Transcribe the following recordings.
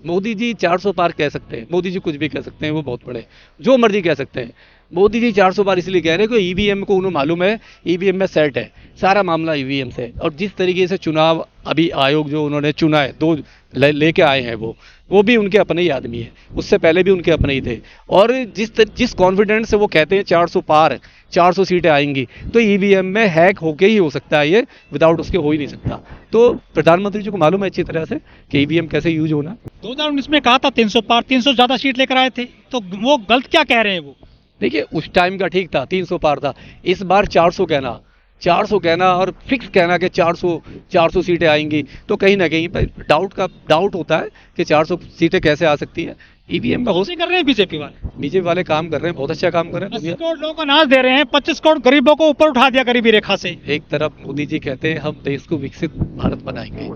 मोदी जी 400 पार कह सकते हैं, मोदी जी कुछ भी कह सकते हैं, वो बहुत बड़े, जो मर्जी कह सकते हैं। मोदी जी 400 पार इसलिए कह रहे हैं कि ईवीएम को उन्हें मालूम है, ईवीएम में सेट है, सारा मामला ईवीएम से। और जिस तरीके से चुनाव अभी आयोग जो उन्होंने चुना है, दो लेके आए हैं, वो भी उनके अपने ही आदमी है, उससे पहले भी उनके अपने ही थे। और जिस कॉन्फिडेंस से वो कहते हैं 400 पार, 400 सीटें आएंगी, तो ईवीएम में हैक होके ही हो सकता है, ये विदाउट उसके हो ही नहीं सकता। तो प्रधानमंत्री जी को मालूम है अच्छी तरह से कि ईवीएम कैसे यूज होना। 2019 में कहा था 300 पार, 300 ज्यादा सीट लेकर आए थे, तो वो गलत क्या कह रहे हैं वो? देखिए, उस टाइम का ठीक था, 300 पार था। इस बार 400 कहना, 400 कहना और फिक्स कहना कि 400 सीटें आएंगी, तो कहीं ना कहीं पर डाउट होता है कि 400 सीटें कैसे आ सकती है। ईवीएम का कर रहे हैं बीजेपी वाले काम कर रहे हैं, बहुत अच्छा काम कर रहे हैं। 80 करोड़ लोगों को अनाज दे रहे हैं, 25 करोड़ गरीबों को ऊपर उठा दिया गरीबी रेखा से। एक तरफ मोदी जी कहते हैं हम देश को विकसित भारत बनाएंगे,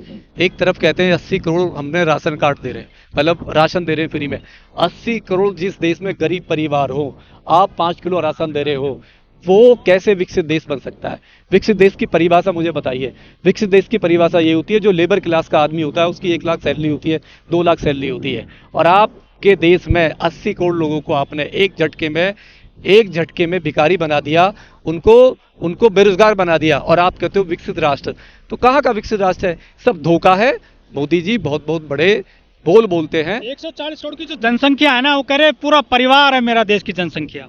एक तरफ कहते हैं 80 करोड़ हमने राशन कार्ड दे रहे हैं, मतलब राशन दे रहे हैं फ्री में। 80 करोड़ जिस देश में गरीब परिवार हो, आप 5 किलो राशन दे रहे हो, वो कैसे विकसित देश बन सकता है? विकसित देश की परिभाषा मुझे बताइए। विकसित देश की परिभाषा ये होती है, जो लेबर क्लास का आदमी होता है उसकी 1 लाख सैलरी होती है, 2 लाख सैलरी होती है, और आपके देश में 80 करोड़ लोगों को आपने एक झटके में भिखारी बना दिया, उनको बेरोजगार बना दिया, और आप कहते हो विकसित राष्ट्र। तो कहाँ का विकसित राष्ट्र है? सब धोखा है। मोदी जी बहुत बहुत बड़े बोलते हैं। 140 करोड़ की जो जनसंख्या है ना, वो कह रहे पूरा परिवार है मेरा देश की जनसंख्या।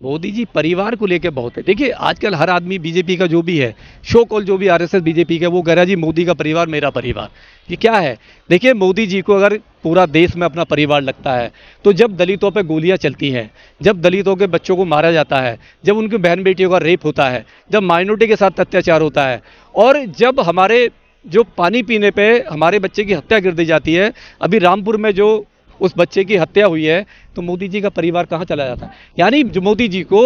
मोदी जी परिवार को लेकर बहुत है। देखिए, आजकल हर आदमी बीजेपी का जो भी है, शो कॉल जो भी आरएसएस बीजेपी का, वो कह रहा है जी मोदी का परिवार मेरा परिवार। ये क्या है? देखिए, मोदी जी को अगर पूरा देश में अपना परिवार लगता है, तो जब दलितों पे गोलियां चलती हैं, जब दलितों के बच्चों को मारा जाता है, जब उनकी बहन बेटियों का रेप होता है, जब माइनॉरिटी के साथ अत्याचार होता है, और जब हमारे जो पानी पीने पे हमारे बच्चे की हत्या कर दी जाती है, अभी रामपुर में जो उस बच्चे की हत्या हुई है, तो मोदी जी का परिवार कहाँ चला जाता है? यानी जो मोदी जी को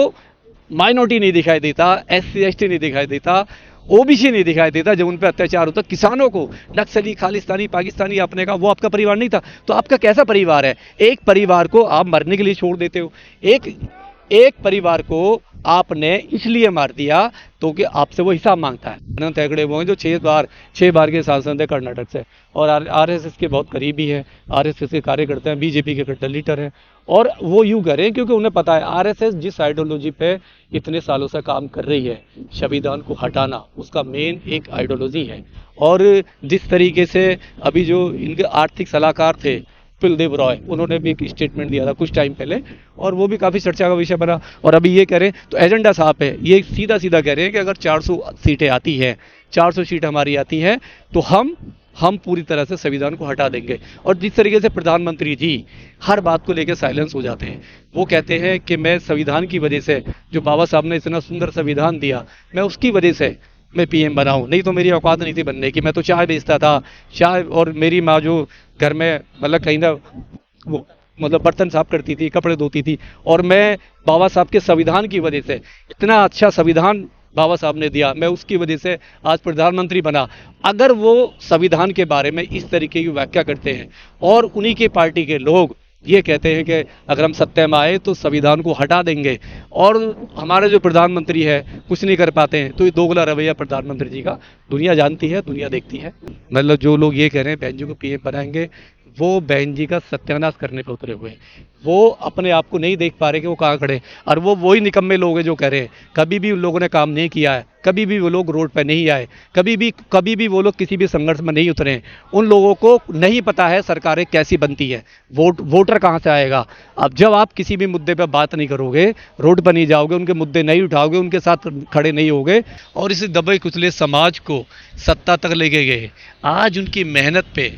माइनॉरिटी नहीं दिखाई देता, एससी एसटी नहीं दिखाई देता, ओबीसी नहीं दिखाई देता, जब उन पर अत्याचार होता, किसानों को नक्सली खालिस्तानी पाकिस्तानी आपने कहा, वो आपका परिवार नहीं था, तो आपका कैसा परिवार है? एक परिवार को आप मरने के लिए छोड़ देते हो, एक परिवार को आपने इसलिए मार दिया तो कि आपसे वो हिसाब मांगता है। अनंत हेगड़े वो हैं जो 6 बार के सांसद है कर्नाटक से, और आरएसएस के बहुत करीबी हैं, आरएसएस के कार्यकर्ता हैं, बीजेपी के कट्टर लीडर हैं, और वो यूं कह रहे हैं क्योंकि उन्हें पता है आरएसएस जिस आइडियोलॉजी पे इतने सालों से काम कर रही है, संविधान को हटाना, उसका मेन एक आइडियोलॉजी है। और जिस तरीके से अभी जो इनके आर्थिक सलाहकार थे कुलदीप रॉय, उन्होंने भी एक स्टेटमेंट दिया था कुछ टाइम पहले, और वो भी काफ़ी चर्चा का विषय बना। और अभी ये कह रहे हैं, तो एजेंडा साफ है, ये सीधा सीधा कह रहे हैं कि अगर 400 सीटें आती हैं, 400 सीट हमारी आती हैं, तो हम पूरी तरह से संविधान को हटा देंगे। और जिस तरीके से प्रधानमंत्री जी हर बात को लेकर साइलेंस हो जाते हैं, वो कहते हैं कि मैं संविधान की वजह से, जो बाबा साहब ने इतना सुंदर संविधान दिया, मैं उसकी वजह से मैं पीएम बना हूं, नहीं तो मेरी औकात नहीं थी बनने की। मैं तो चाय बेचता था, चाय, और मेरी माँ जो घर में मतलब कहीं ना वो मतलब बर्तन साफ करती थी, कपड़े धोती थी, और मैं बाबा साहब के संविधान की वजह से, इतना अच्छा संविधान बाबा साहब ने दिया, मैं उसकी वजह से आज प्रधानमंत्री बना। अगर वो संविधान के बारे में इस तरीके की व्याख्या करते हैं, और उन्हीं के पार्टी के लोग ये कहते हैं कि अगर हम सत्ता में आए तो संविधान को हटा देंगे, और हमारे जो प्रधानमंत्री है कुछ नहीं कर पाते हैं, तो ये दोगला रवैया प्रधानमंत्री जी का दुनिया जानती है, दुनिया देखती है। मतलब जो लोग ये कह रहे हैं बहन जी को पीएम बनाएंगे, वो बहन जी का सत्यानाश करने पर उतरे हुए हैं। वो अपने आप को नहीं देख पा रहे कि वो कहाँ खड़े, और वो वही निकम्मे लोग हैं जो कह रहे हैं कभी भी उन लोगों ने काम नहीं किया है, कभी भी वो लोग रोड पर नहीं आए, कभी भी वो लोग किसी भी संघर्ष में नहीं उतरे। उन लोगों को नहीं पता है सरकारें कैसी बनती है, वोटर कहाँ से आएगा। अब जब आप किसी भी मुद्दे पर बात नहीं करोगे, रोड पर नहीं जाओगे, उनके मुद्दे नहीं उठाओगे, उनके साथ खड़े नहीं होगे, और इस दबे कुचले समाज को सत्ता तक लेके गए, आज उनकी मेहनत पे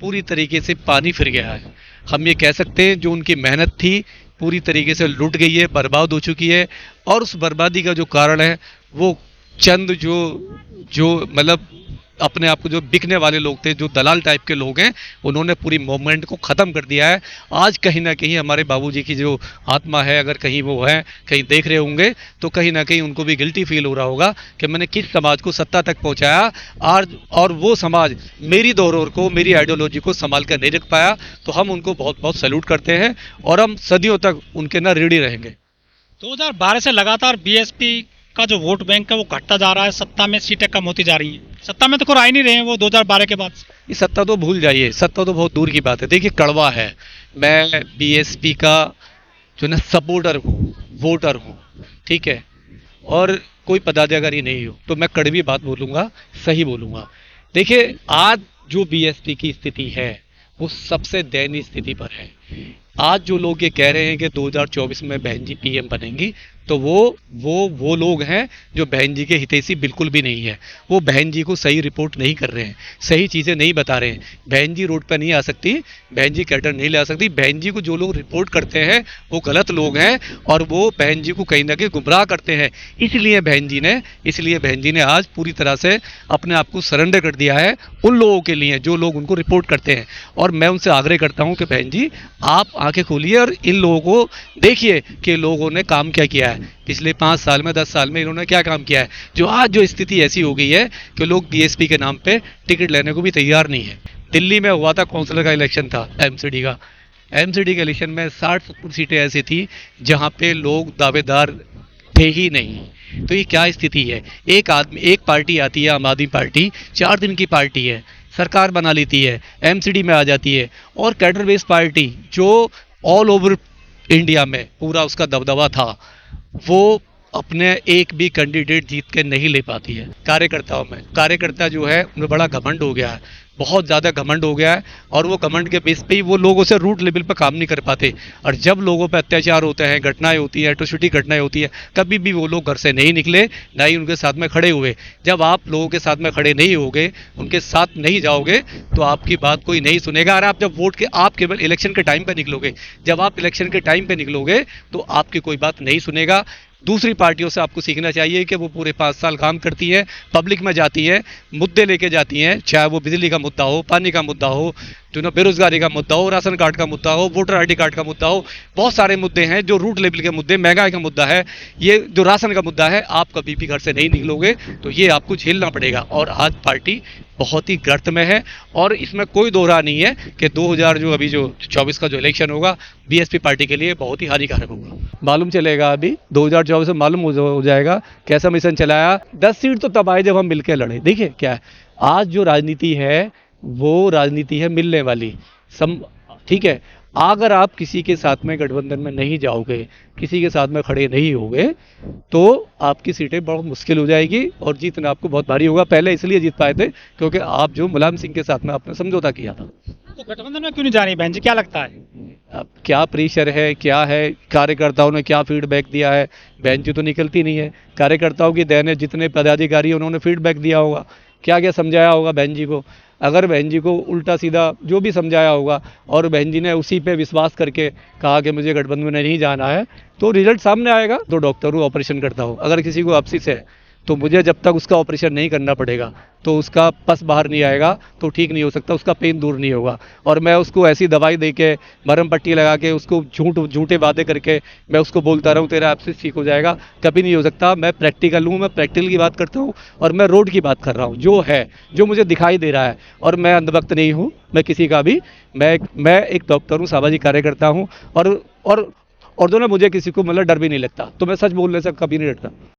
पूरी तरीके से पानी फिर गया है। हम ये कह सकते हैं जो उनकी मेहनत थी पूरी तरीके से लुट गई है, बर्बाद हो चुकी है, और उस बर्बादी का जो कारण है वो चंद जो मतलब अपने आप को जो बिकने वाले लोग थे, जो दलाल टाइप के लोग हैं, उन्होंने पूरी मूवमेंट को ख़त्म कर दिया है। आज कहीं ना कहीं हमारे बाबूजी की जो आत्मा है, अगर कहीं वो है, कहीं देख रहे होंगे, तो कहीं ना कहीं उनको भी गिल्टी फील हो रहा होगा कि मैंने किस समाज को सत्ता तक पहुंचाया, आज और वो समाज मेरी धरोहर को, मेरी आइडियोलॉजी को संभाल कर नहीं रख पाया। तो हम उनको बहुत बहुत सैल्यूट करते हैं, और हम सदियों तक उनके ना ऋणी रहेंगे। 2012 से लगातार बीएसपी का जो वोट बैंक है वो घटता जा रहा है, सत्ता में सीटें कम होती जा रही हैं। सत्ता में तो कोई आ ही नहीं रहे हैं वो 2012 के बाद से। ये सत्ता तो भूल जाइए, सत्ता तो बहुत दूर की बात है। देखिए कड़वा है, मैं बीएसपी का जो ना सपोर्टर हूँ, वोटर हूँ, ठीक है, और कोई पदाधिकारी नहीं हूँ, तो मैं कड़वी बात बोलूँगा, सही बोलूँगा। देखिए आज जो बीएसपी की स्थिति है वो सबसे दयनीय स्थिति पर है। आज जो लोग ये कह रहे हैं कि 2024 में बहन जी पीएम बनेंगी, तो वो लोग हैं जो बहन जी के हितैषी बिल्कुल भी नहीं है। वो बहन जी को सही रिपोर्ट नहीं कर रहे हैं, सही चीज़ें नहीं बता रहे हैं। बहन जी रोड पर नहीं आ सकती, बहन जी कैडर नहीं ला सकती। बहन जी को जो लोग रिपोर्ट करते हैं वो गलत लोग हैं और वो बहन जी को कहीं ना कहीं गुमराह करते हैं। इसलिए बहन जी ने आज पूरी तरह से अपने आप को सरेंडर कर दिया है उन लोगों के लिए जो लोग उनको रिपोर्ट करते हैं। और मैं उनसे आग्रह करता हूं कि बहन जी आप आंखें खोलिए और इन लोगों को देखिए कि लोगों ने काम क्या किया है, पिछले 5 साल में 10 साल में इन्होंने क्या काम किया है। जो आज जो स्थिति ऐसी हो गई है कि लोग बीएसपी के नाम पे टिकट लेने को भी तैयार नहीं है। दिल्ली में हुआ था काउंसलर का इलेक्शन था, एमसीडी के इलेक्शन में 60-70 सीटें ऐसी थी जहां पे लोग दावेदार थे ही नहीं। तो ये क्या स्थिति है। एक पार्टी आती है, आम आदमी पार्टी, 4 दिन की पार्टी है, सरकार बना लेती है, एमसीडी में आ जाती है, और कैडर बेस्ड पार्टी जो ऑल ओवर इंडिया में पूरा उसका दबदबा था, वो अपने एक भी कैंडिडेट जीत के नहीं ले पाती है। कार्यकर्ता जो है उनमें बड़ा घमंड हो गया है, बहुत ज़्यादा घमंड हो गया है, और वो घमंड के बेस पे ही वो लोगों से रूट लेवल पर काम नहीं कर पाते। और जब लोगों पर अत्याचार होते हैं, घटनाएं होती हैं, एट्रोसिटी घटनाएं होती है, कभी भी वो लोग घर से नहीं निकले, ना ही उनके साथ में खड़े हुए। जब आप लोगों के साथ में खड़े नहीं होगे, उनके साथ नहीं जाओगे, तो आपकी बात कोई नहीं सुनेगा। और आप केवल इलेक्शन के टाइम पर निकलोगे, जब आप इलेक्शन के टाइम पर निकलोगे तो आपकी कोई बात नहीं सुनेगा। दूसरी पार्टियों से आपको सीखना चाहिए कि वो पूरे 5 साल काम करती है, पब्लिक में जाती है, मुद्दे लेके जाती हैं, चाहे वो बिजली का मुद्दा हो, पानी का मुद्दा हो, जो ना बेरोजगारी का मुद्दा हो, राशन कार्ड का मुद्दा हो, वोटर आईडी कार्ड का मुद्दा हो। बहुत सारे मुद्दे हैं जो रूट लेवल के मुद्दे, महंगाई का मुद्दा है, ये जो राशन का मुद्दा है। आप कभी भी घर से नहीं निकलोगे तो ये आपको झेलना पड़ेगा। और आज पार्टी बहुत ही गर्त में है, और इसमें कोई दो राह नहीं है कि 2024 का जो इलेक्शन होगा बीएसपी पार्टी के लिए बहुत ही हानिकारक होगा। मालूम चलेगा, अभी 2024 में मालूम हो जाएगा कैसा मिशन चलाया। 10 सीट तो तब आए जब हम मिलकर लड़े। देखिए क्या है, आज जो राजनीति है वो राजनीति है मिलने वाली, ठीक है। अगर आप किसी के साथ में गठबंधन में नहीं जाओगे, किसी के साथ में खड़े नहीं होगे, तो आपकी सीटें बहुत मुश्किल हो जाएगी और जीतना आपको बहुत भारी होगा। पहले इसलिए जीत पाए थे क्योंकि आप जो मुलायम सिंह के साथ में आपने समझौता किया था। तो गठबंधन में क्यों नहीं जा रही बहन जी, क्या लगता है? अब क्या प्रेशर है, क्या है, कार्यकर्ताओं ने क्या फीडबैक दिया है, बहन जी तो निकलती नहीं है। कार्यकर्ताओं की देन है, जितने पदाधिकारी उन्होंने फीडबैक दिया होगा, क्या क्या समझाया होगा बहन जी को। अगर बहन जी को उल्टा सीधा जो भी समझाया होगा और बहन जी ने उसी पे विश्वास करके कहा कि मुझे गठबंधन में नहीं जाना है, तो रिजल्ट सामने आएगा। तो डॉक्टर हूँ, ऑपरेशन करता हूँ, अगर किसी को अपसिस है तो मुझे जब तक उसका ऑपरेशन नहीं करना पड़ेगा तो उसका पस बाहर नहीं आएगा तो ठीक नहीं हो सकता, उसका पेन दूर नहीं होगा। और मैं उसको ऐसी दवाई दे के, मरहम पट्टी लगा के, उसको झूठे वादे करके मैं उसको बोलता रहूँ तेरा एब्सिस ठीक हो जाएगा, कभी नहीं हो सकता। मैं प्रैक्टिकल हूँ, मैं प्रैक्टिकल की बात करता हूँ और मैं रोड की बात कर रहा हूँ, जो है, जो मुझे दिखाई दे रहा है। और मैं अंधभक्त नहीं हूँ, मैं किसी का भी, मैं एक डॉक्टर हूँ, सामाजिक कार्यकर्ता हूँ, और जो ना मुझे किसी को मतलब डर भी नहीं लगता, तो मैं सच बोलने से कभी नहीं डरता।